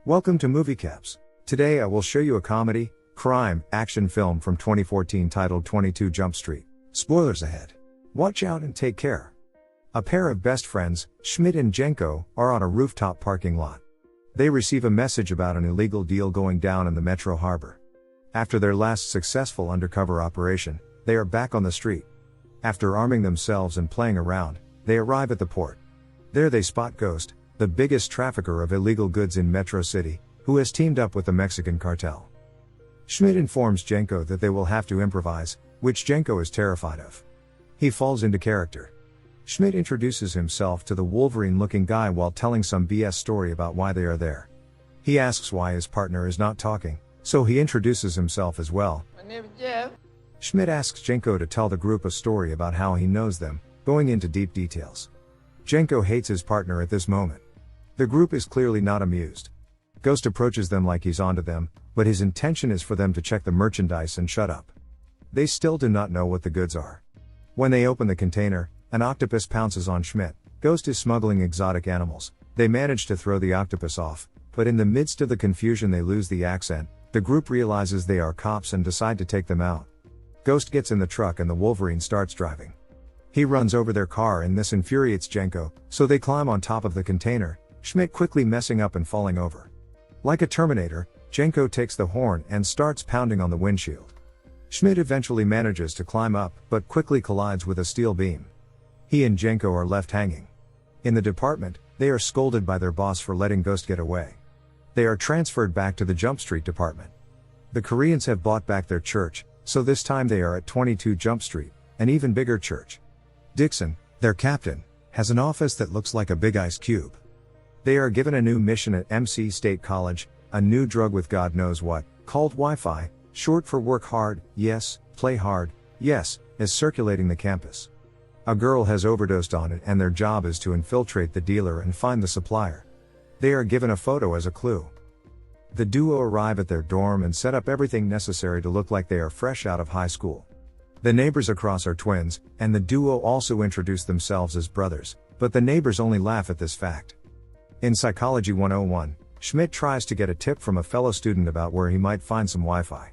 Welcome to Movie Caps. Today I will show you a comedy, crime, action film from 2014 titled 22 Jump Street. Spoilers ahead. Watch out and take care. A pair of best friends, Schmidt and Jenko, are on a rooftop parking lot. They receive a message about an illegal deal going down in the Metro Harbor. After their last successful undercover operation, they are back on the street. After arming themselves and playing around, they arrive at the port. There they spot Ghost, the biggest trafficker of illegal goods in Metro City, who has teamed up with the Mexican cartel. Schmidt informs Jenko that they will have to improvise, which Jenko is terrified of. He falls into character. Schmidt introduces himself to the Wolverine-looking guy while telling some BS story about why they are there. He asks why his partner is not talking, so he introduces himself as well. My name is Jeff. Schmidt asks Jenko to tell the group a story about how he knows them, going into deep details. Jenko hates his partner at this moment. The group is clearly not amused. Ghost approaches them like he's onto them, but his intention is for them to check the merchandise and shut up. They still do not know what the goods are. When they open the container, an octopus pounces on Schmidt. Ghost is smuggling exotic animals. They manage to throw the octopus off, but in the midst of the confusion they lose the accent. The group realizes they are cops and decide to take them out. Ghost gets in the truck and the Wolverine starts driving. He runs over their car and this infuriates Jenko, so they climb on top of the container, Schmidt quickly messing up and falling over. Like a Terminator, Jenko takes the horn and starts pounding on the windshield. Schmidt eventually manages to climb up, but quickly collides with a steel beam. He and Jenko are left hanging. In the department, they are scolded by their boss for letting Ghost get away. They are transferred back to the Jump Street department. The Koreans have bought back their church, so this time they are at 22 Jump Street, an even bigger church. Dixon, their captain, has an office that looks like a big ice cube. They are given a new mission at MC State College, a new drug with God knows what, called Wi-Fi, short for work hard, yes, play hard, yes, is circulating the campus. A girl has overdosed on it and their job is to infiltrate the dealer and find the supplier. They are given a photo as a clue. The duo arrive at their dorm and set up everything necessary to look like they are fresh out of high school. The neighbors across are twins, and the duo also introduce themselves as brothers, but the neighbors only laugh at this fact. In Psychology 101, Schmidt tries to get a tip from a fellow student about where he might find some Wi-Fi.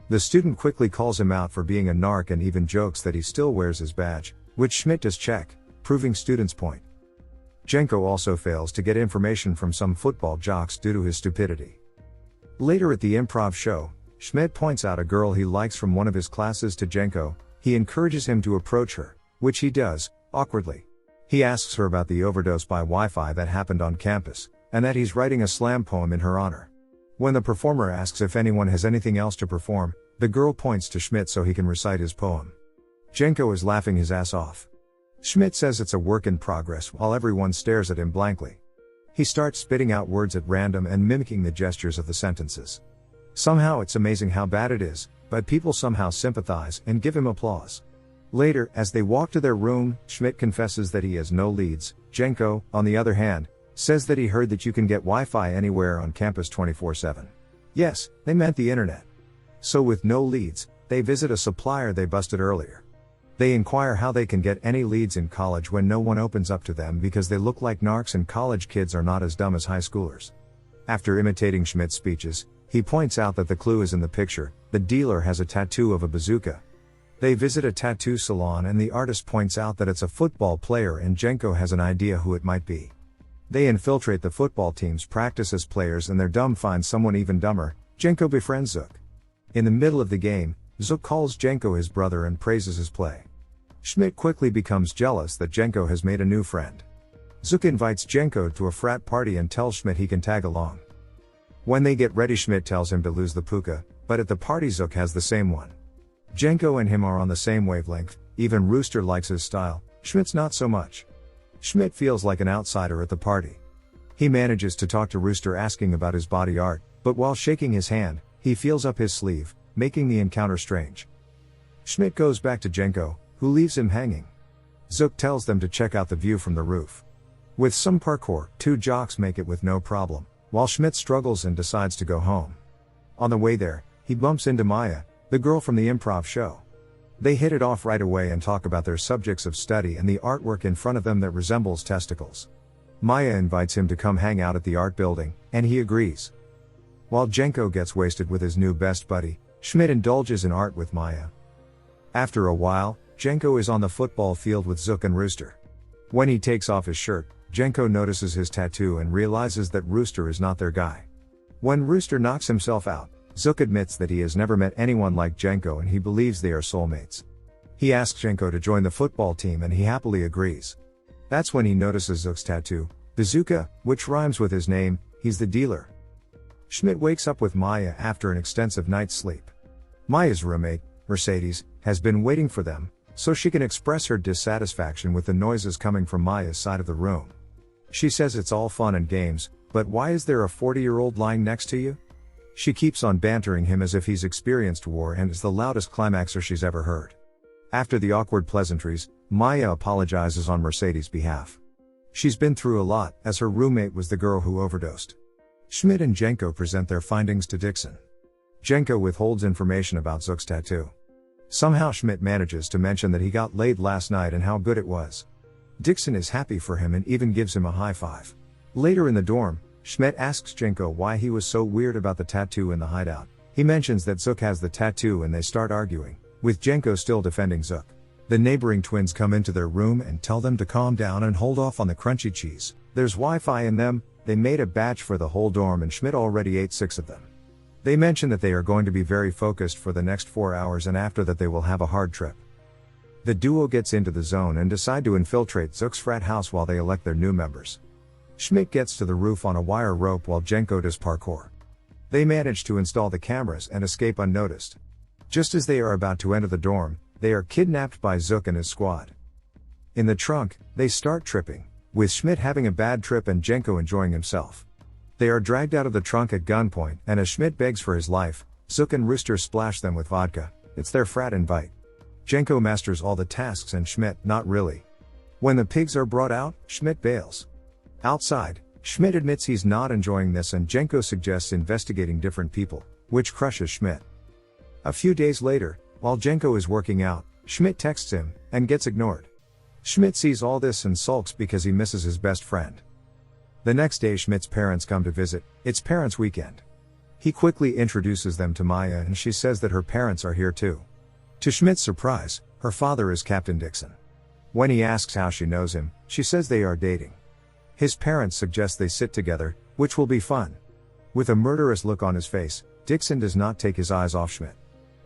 The student quickly calls him out for being a narc and even jokes that he still wears his badge, which Schmidt does check, proving student's point. Jenko also fails to get information from some football jocks due to his stupidity. Later at the improv show, Schmidt points out a girl he likes from one of his classes to Jenko. He encourages him to approach her, which he does, awkwardly. He asks her about the overdose by Wi-Fi that happened on campus, and that he's writing a slam poem in her honor. When the performer asks if anyone has anything else to perform, the girl points to Schmidt so he can recite his poem. Jenko is laughing his ass off. Schmidt says it's a work in progress while everyone stares at him blankly. He starts spitting out words at random and mimicking the gestures of the sentences. Somehow it's amazing how bad it is, but people somehow sympathize and give him applause. Later, as they walk to their room, Schmidt confesses that he has no leads. Jenko, on the other hand, says that he heard that you can get Wi-Fi anywhere on campus 24/7. Yes, they meant the internet. So with no leads, they visit a supplier they busted earlier. They inquire how they can get any leads in college when no one opens up to them because they look like narcs and college kids are not as dumb as high schoolers. After imitating Schmidt's speeches, he points out that the clue is in the picture. The dealer has a tattoo of a bazooka. They visit a tattoo salon and the artist points out that it's a football player and Jenko has an idea who it might be. They infiltrate the football team's practice as players and their dumb finds someone even dumber. Jenko befriends Zook. In the middle of the game, Zook calls Jenko his brother and praises his play. Schmidt quickly becomes jealous that Jenko has made a new friend. Zook invites Jenko to a frat party and tells Schmidt he can tag along. When they get ready, Schmidt tells him to lose the puka, but at the party Zook has the same one. Jenko and him are on the same wavelength, even Rooster likes his style, Schmidt's not so much. Schmidt feels like an outsider at the party. He manages to talk to Rooster asking about his body art, but while shaking his hand, he feels up his sleeve, making the encounter strange. Schmidt goes back to Jenko, who leaves him hanging. Zook tells them to check out the view from the roof. With some parkour, two jocks make it with no problem, while Schmidt struggles and decides to go home. On the way there, he bumps into Maya, the girl from the improv show. They hit it off right away and talk about their subjects of study and the artwork in front of them that resembles testicles. Maya invites him to come hang out at the art building, and he agrees. While Jenko gets wasted with his new best buddy, Schmidt indulges in art with Maya. After a while, Jenko is on the football field with Zook and Rooster. When he takes off his shirt, Jenko notices his tattoo and realizes that Rooster is not their guy. When Rooster knocks himself out, Zook admits that he has never met anyone like Jenko and he believes they are soulmates. He asks Jenko to join the football team and he happily agrees. That's when he notices Zook's tattoo, Bazooka, which rhymes with his name. He's the dealer. Schmidt wakes up with Maya after an extensive night's sleep. Maya's roommate, Mercedes, has been waiting for them, so she can express her dissatisfaction with the noises coming from Maya's side of the room. She says it's all fun and games, but why is there a 40-year-old lying next to you? She keeps on bantering him as if he's experienced war and is the loudest climaxer she's ever heard. After the awkward pleasantries, Maya apologizes on Mercedes' behalf. She's been through a lot, as her roommate was the girl who overdosed. Schmidt and Jenko present their findings to Dixon. Jenko withholds information about Zook's tattoo. Somehow Schmidt manages to mention that he got laid last night and how good it was. Dixon is happy for him and even gives him a high five. Later in the dorm, Schmidt asks Jenko why he was so weird about the tattoo in the hideout. He mentions that Zook has the tattoo and they start arguing, with Jenko still defending Zook. The neighboring twins come into their room and tell them to calm down and hold off on the crunchy cheese. There's Wi-Fi in them. They made a batch for the whole dorm and Schmidt already ate 6 of them. They mention that they are going to be very focused for the next 4 hours and after that they will have a hard trip. The duo gets into the zone and decide to infiltrate Zook's frat house while they elect their new members. Schmidt gets to the roof on a wire rope while Jenko does parkour. They manage to install the cameras and escape unnoticed. Just as they are about to enter the dorm, they are kidnapped by Zook and his squad. In the trunk, they start tripping, with Schmidt having a bad trip and Jenko enjoying himself. They are dragged out of the trunk at gunpoint, and as Schmidt begs for his life, Zook and Rooster splash them with vodka. It's their frat invite. Jenko masters all the tasks and Schmidt, not really. When the pigs are brought out, Schmidt bails. Outside, Schmidt admits he's not enjoying this and Jenko suggests investigating different people, which crushes Schmidt. A few days later, while Jenko is working out, Schmidt texts him, and gets ignored. Schmidt sees all this and sulks because he misses his best friend. The next day Schmidt's parents come to visit. It's parents' weekend. He quickly introduces them to Maya and she says that her parents are here too. To Schmidt's surprise, her father is Captain Dixon. When he asks how she knows him, she says they are dating. His parents suggest they sit together, which will be fun. With a murderous look on his face, Dixon does not take his eyes off Schmidt.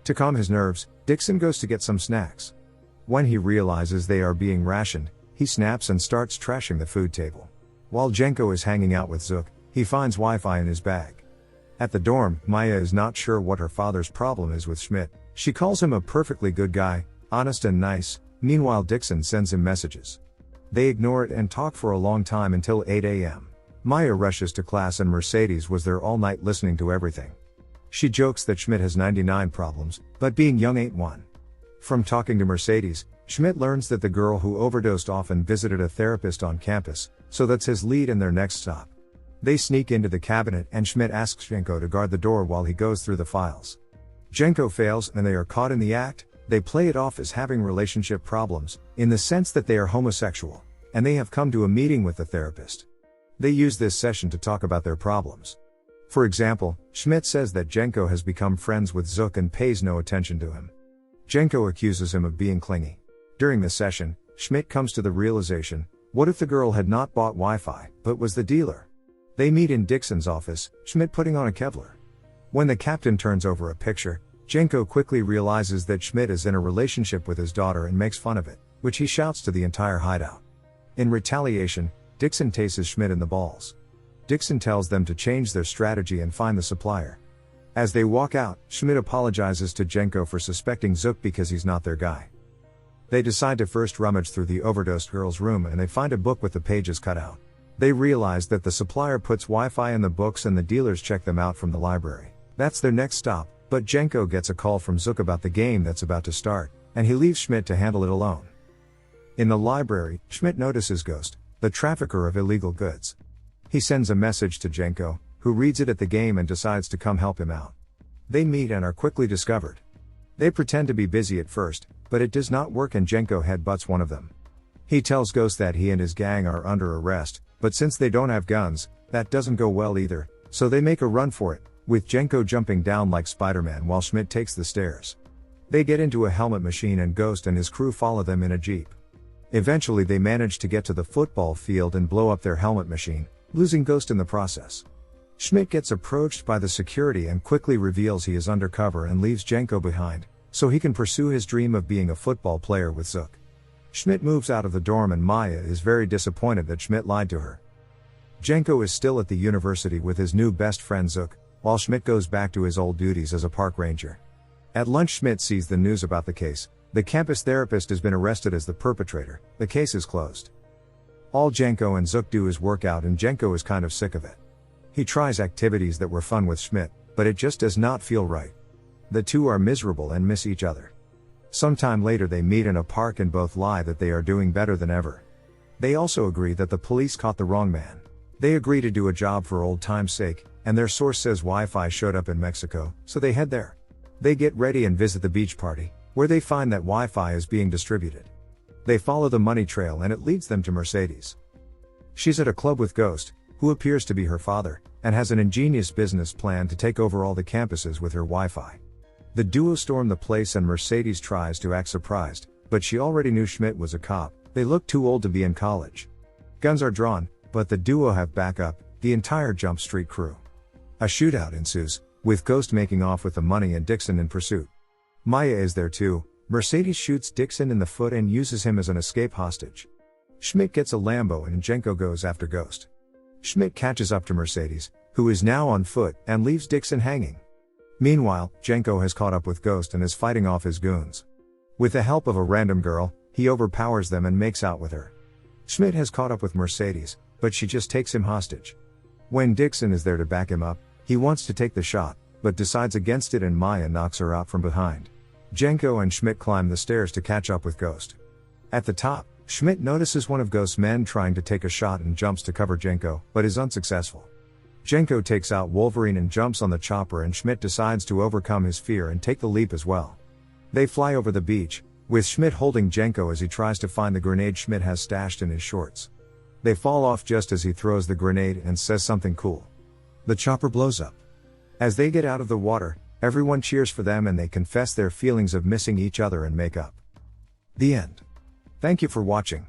To calm his nerves, Dixon goes to get some snacks. When he realizes they are being rationed, he snaps and starts trashing the food table. While Jenko is hanging out with Zook, he finds Wi-Fi in his bag. At the dorm, Maya is not sure what her father's problem is with Schmidt. She calls him a perfectly good guy, honest and nice. Meanwhile Dixon sends him messages. They ignore it and talk for a long time until 8 a.m. Maya rushes to class and Mercedes was there all night listening to everything. She jokes that Schmidt has 99 problems, but being young ain't one. From talking to Mercedes, Schmidt learns that the girl who overdosed often visited a therapist on campus, so that's his lead and their next stop. They sneak into the cabinet and Schmidt asks Jenko to guard the door while he goes through the files. Jenko fails and they are caught in the act. They play it off as having relationship problems, in the sense that they are homosexual, and they have come to a meeting with the therapist. They use this session to talk about their problems. For example, Schmidt says that Jenko has become friends with Zook and pays no attention to him. Jenko accuses him of being clingy. During the session, Schmidt comes to the realization, what if the girl had not bought Wi-Fi, but was the dealer? They meet in Dixon's office, Schmidt putting on a Kevlar. When the captain turns over a picture, Jenko quickly realizes that Schmidt is in a relationship with his daughter and makes fun of it, which he shouts to the entire hideout. In retaliation, Dixon tases Schmidt in the balls. Dixon tells them to change their strategy and find the supplier. As they walk out, Schmidt apologizes to Jenko for suspecting Zook because he's not their guy. They decide to first rummage through the overdosed girl's room and they find a book with the pages cut out. They realize that the supplier puts Wi-Fi in the books and the dealers check them out from the library. That's their next stop, but Jenko gets a call from Zook about the game that's about to start, and he leaves Schmidt to handle it alone. In the library, Schmidt notices Ghost, the trafficker of illegal goods. He sends a message to Jenko, who reads it at the game and decides to come help him out. They meet and are quickly discovered. They pretend to be busy at first, but it does not work and Jenko headbutts one of them. He tells Ghost that he and his gang are under arrest, But since they don't have guns, that doesn't go well either, so they make a run for it, with Jenko jumping down like Spider-Man while Schmidt takes the stairs. They get into a helmet machine and Ghost and his crew follow them in a jeep. Eventually they manage to get to the football field and blow up their helmet machine, losing Ghost in the process. Schmidt gets approached by the security and quickly reveals he is undercover and leaves Jenko behind, so he can pursue his dream of being a football player with Zook. Schmidt moves out of the dorm and Maya is very disappointed that Schmidt lied to her. Jenko is still at the university with his new best friend Zook, while Schmidt goes back to his old duties as a park ranger. At lunch Schmidt sees the news about the case. The campus therapist has been arrested as the perpetrator. The case is closed. All Jenko and Zook do is work out and Jenko is kind of sick of it. He tries activities that were fun with Schmidt, but it just does not feel right. The two are miserable and miss each other. Sometime later they meet in a park and both lie that they are doing better than ever. They also agree that the police caught the wrong man. They agree to do a job for old time's sake, and their source says Wi-Fi showed up in Mexico, so they head there. They get ready and visit the beach party, where they find that Wi-Fi is being distributed. They follow the money trail and it leads them to Mercedes. She's at a club with Ghost, who appears to be her father, and has an ingenious business plan to take over all the campuses with her Wi-Fi. The duo storm the place and Mercedes tries to act surprised, but she already knew Schmidt was a cop. They look too old to be in college. Guns are drawn, but the duo have backup, the entire Jump Street crew. A shootout ensues, with Ghost making off with the money and Dixon in pursuit. Maya is there too. Mercedes shoots Dixon in the foot and uses him as an escape hostage. Schmidt gets a Lambo and Jenko goes after Ghost. Schmidt catches up to Mercedes, who is now on foot, and leaves Dixon hanging. Meanwhile, Jenko has caught up with Ghost and is fighting off his goons. With the help of a random girl, he overpowers them and makes out with her. Schmidt has caught up with Mercedes, but she just takes him hostage. When Dixon is there to back him up, he wants to take the shot, but decides against it and Maya knocks her out from behind. Jenko and Schmidt climb the stairs to catch up with Ghost. At the top, Schmidt notices one of Ghost's men trying to take a shot and jumps to cover Jenko, but is unsuccessful. Jenko takes out Wolverine and jumps on the chopper and Schmidt decides to overcome his fear and take the leap as well. They fly over the beach, with Schmidt holding Jenko as he tries to find the grenade Schmidt has stashed in his shorts. They fall off just as he throws the grenade and says something cool. The chopper blows up. As they get out of the water, everyone cheers for them and they confess their feelings of missing each other and make up. The end. Thank you for watching.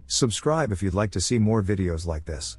Subscribe if you'd like to see more videos like this.